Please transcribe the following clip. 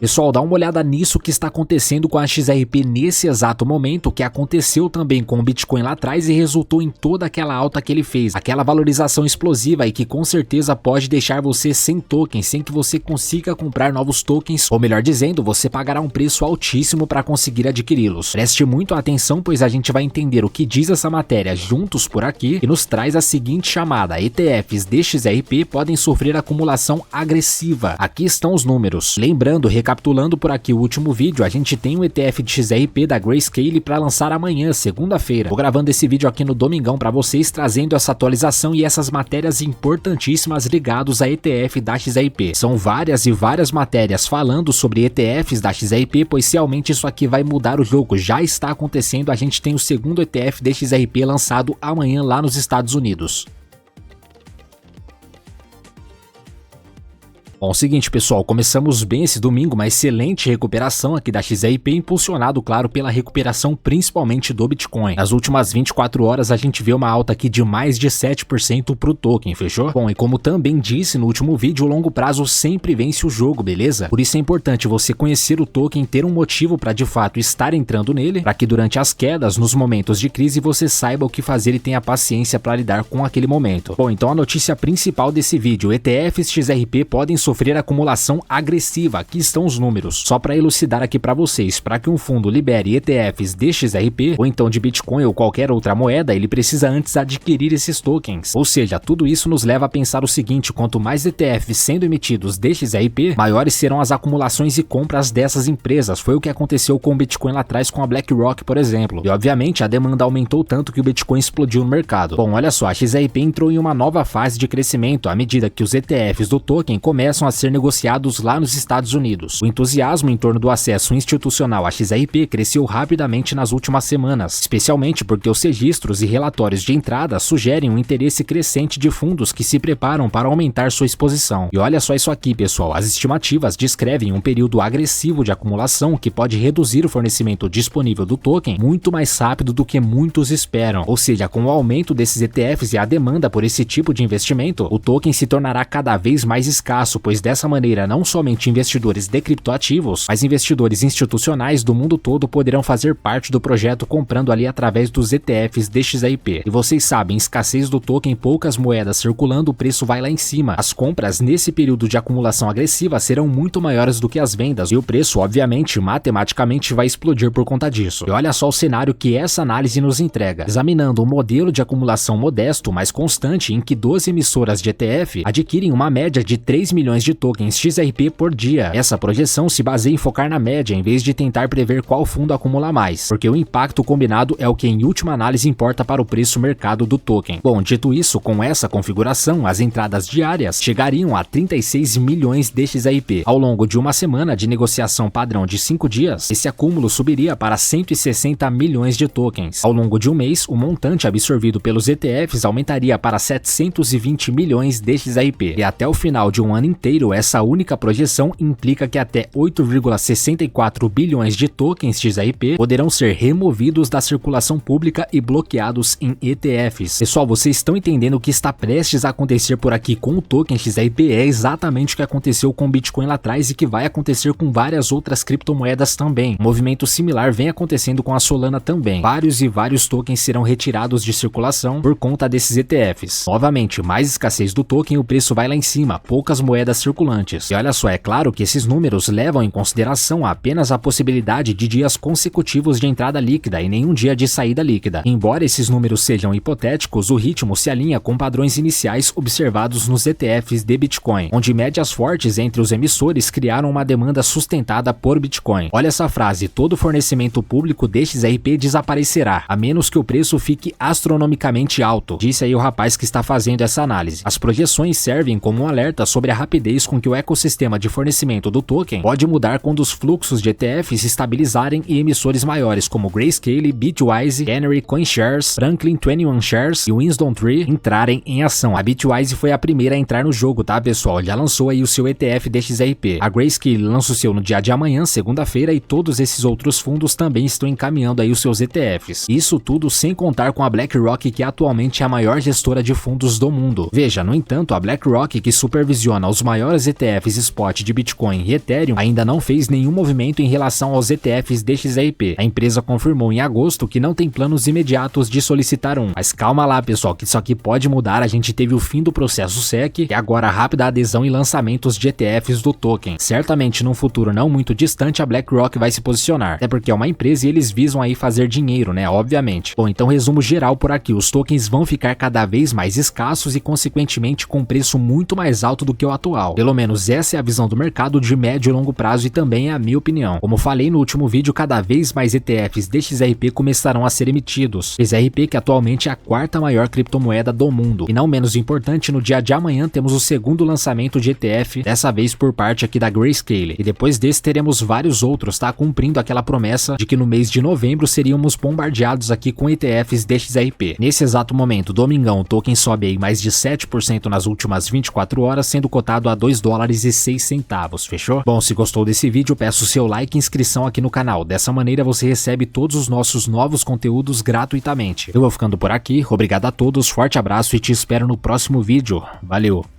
Pessoal, dá uma olhada nisso que está acontecendo com a XRP nesse exato momento, que aconteceu também com o Bitcoin lá atrás e resultou em toda aquela alta que ele fez, aquela valorização explosiva e que com certeza pode deixar você sem tokens, sem que você consiga comprar novos tokens, ou melhor dizendo, você pagará um preço altíssimo para conseguir adquiri-los. Preste muito atenção, pois a gente vai entender o que diz essa matéria juntos por aqui e nos traz a seguinte chamada: ETFs de XRP podem sofrer acumulação agressiva. Aqui estão os números. Lembrando, recapitulando por aqui o último vídeo, a gente tem um ETF de XRP da Grayscale para lançar amanhã, segunda-feira. Tô gravando esse vídeo aqui no domingão para vocês, trazendo essa atualização e essas matérias importantíssimas ligados a ETF da XRP. São várias e várias matérias falando sobre ETFs da XRP, pois realmente isso aqui vai mudar o jogo. Já está acontecendo, a gente tem o segundo ETF de XRP lançado amanhã lá nos Estados Unidos. Bom, seguinte pessoal, começamos bem esse domingo, uma excelente recuperação aqui da XRP, impulsionado, claro, pela recuperação principalmente do Bitcoin. Nas últimas 24 horas a gente vê uma alta aqui de mais de 7% pro token, fechou? Bom, e como também disse no último vídeo, o longo prazo sempre vence o jogo, beleza? Por isso é importante você conhecer o token, ter um motivo para de fato estar entrando nele, para que durante as quedas, nos momentos de crise, você saiba o que fazer e tenha paciência para lidar com aquele momento. Bom, então a notícia principal desse vídeo: ETFs XRP podem sofrer acumulação agressiva. Aqui estão os números. Só para elucidar aqui para vocês, para que um fundo libere ETFs de XRP, ou então de Bitcoin ou qualquer outra moeda, ele precisa antes adquirir esses tokens. Ou seja, tudo isso nos leva a pensar o seguinte: quanto mais ETFs sendo emitidos de XRP, maiores serão as acumulações e compras dessas empresas. Foi o que aconteceu com o Bitcoin lá atrás com a BlackRock, por exemplo. E obviamente a demanda aumentou tanto que o Bitcoin explodiu no mercado. Bom, olha só, a XRP entrou em uma nova fase de crescimento à medida que os ETFs do token começam a ser negociados lá nos Estados Unidos. O entusiasmo em torno do acesso institucional à XRP cresceu rapidamente nas últimas semanas, especialmente porque os registros e relatórios de entrada sugerem um interesse crescente de fundos que se preparam para aumentar sua exposição. E olha só isso aqui, pessoal, as estimativas descrevem um período agressivo de acumulação que pode reduzir o fornecimento disponível do token muito mais rápido do que muitos esperam. Ou seja, com o aumento desses ETFs e a demanda por esse tipo de investimento, o token se tornará cada vez mais escasso, pois dessa maneira não somente investidores de criptoativos, mas investidores institucionais do mundo todo poderão fazer parte do projeto comprando ali através dos ETFs de XRP. E vocês sabem, escassez do token, poucas moedas circulando, o preço vai lá em cima. As compras nesse período de acumulação agressiva serão muito maiores do que as vendas e o preço, obviamente, matematicamente vai explodir por conta disso. E olha só o cenário que essa análise nos entrega. Examinando um modelo de acumulação modesto, mas constante, em que 12 emissoras de ETF adquirem uma média de 3 milhões de tokens XRP por dia. Essa projeção se baseia em focar na média em vez de tentar prever qual fundo acumula mais, porque o impacto combinado é o que em última análise importa para o preço mercado do token. Bom, dito isso, com essa configuração, as entradas diárias chegariam a 36 milhões de XRP. Ao longo de uma semana de negociação padrão de 5 dias, esse acúmulo subiria para 160 milhões de tokens. Ao longo de um mês, o montante absorvido pelos ETFs aumentaria para 720 milhões de XRP. E até o final de um ano inteiro, essa única projeção implica que até 8,64 bilhões de tokens XRP poderão ser removidos da circulação pública e bloqueados em ETFs. Pessoal, vocês estão entendendo o que está prestes a acontecer por aqui com o token XRP? É exatamente o que aconteceu com o Bitcoin lá atrás e que vai acontecer com várias outras criptomoedas também. Um movimento similar vem acontecendo com a Solana também. Vários e vários tokens serão retirados de circulação por conta desses ETFs. Novamente, mais escassez do token, o preço vai lá em cima, poucas moedas circulantes. E olha só, é claro que esses números levam em consideração apenas a possibilidade de dias consecutivos de entrada líquida e nenhum dia de saída líquida. Embora esses números sejam hipotéticos, o ritmo se alinha com padrões iniciais observados nos ETFs de Bitcoin, onde médias fortes entre os emissores criaram uma demanda sustentada por Bitcoin. Olha essa frase: todo fornecimento público de XRP desaparecerá, a menos que o preço fique astronomicamente alto, disse aí o rapaz que está fazendo essa análise. As projeções servem como um alerta sobre a rapidez com que o ecossistema de fornecimento do token pode mudar quando os fluxos de ETFs se estabilizarem e emissores maiores como Grayscale, Bitwise, Canary, CoinShares, Franklin 21 Shares e WisdomTree entrarem em ação. A Bitwise foi a primeira a entrar no jogo, tá, pessoal? Já lançou aí o seu ETF de XRP. A Grayscale lança o seu no dia de amanhã, segunda-feira, e todos esses outros fundos também estão encaminhando aí os seus ETFs. Isso tudo sem contar com a BlackRock, que atualmente é a maior gestora de fundos do mundo. Veja, no entanto, a BlackRock, que supervisiona os maiores maiores ETFs spot de Bitcoin e Ethereum, ainda não fez nenhum movimento em relação aos ETFs DXRP. A empresa confirmou em agosto que não tem planos imediatos de solicitar um. Mas calma lá, pessoal, que isso aqui pode mudar. A gente teve o fim do processo SEC e agora a rápida adesão e lançamentos de ETFs do token. Certamente num futuro não muito distante a BlackRock vai se posicionar, até porque é uma empresa e eles visam aí fazer dinheiro, né, obviamente. Bom, então resumo geral por aqui, os tokens vão ficar cada vez mais escassos e consequentemente com preço muito mais alto do que o atual. Pelo menos essa é a visão do mercado de médio e longo prazo e também é a minha opinião. Como falei no último vídeo, cada vez mais ETFs DXRP começarão a ser emitidos. XRP que atualmente é a quarta maior criptomoeda do mundo. E não menos importante, no dia de amanhã temos o segundo lançamento de ETF, dessa vez por parte aqui da Grayscale. E depois desse teremos vários outros, tá? Cumprindo aquela promessa de que no mês de novembro seríamos bombardeados aqui com ETFs DXRP. Nesse exato momento, domingão, o token sobe aí mais de 7% nas últimas 24 horas, sendo cotado a $2,06, fechou? Bom, se gostou desse vídeo, peço seu like e inscrição aqui no canal. Dessa maneira você recebe todos os nossos novos conteúdos gratuitamente. Eu vou ficando por aqui, obrigado a todos, forte abraço e te espero no próximo vídeo. Valeu!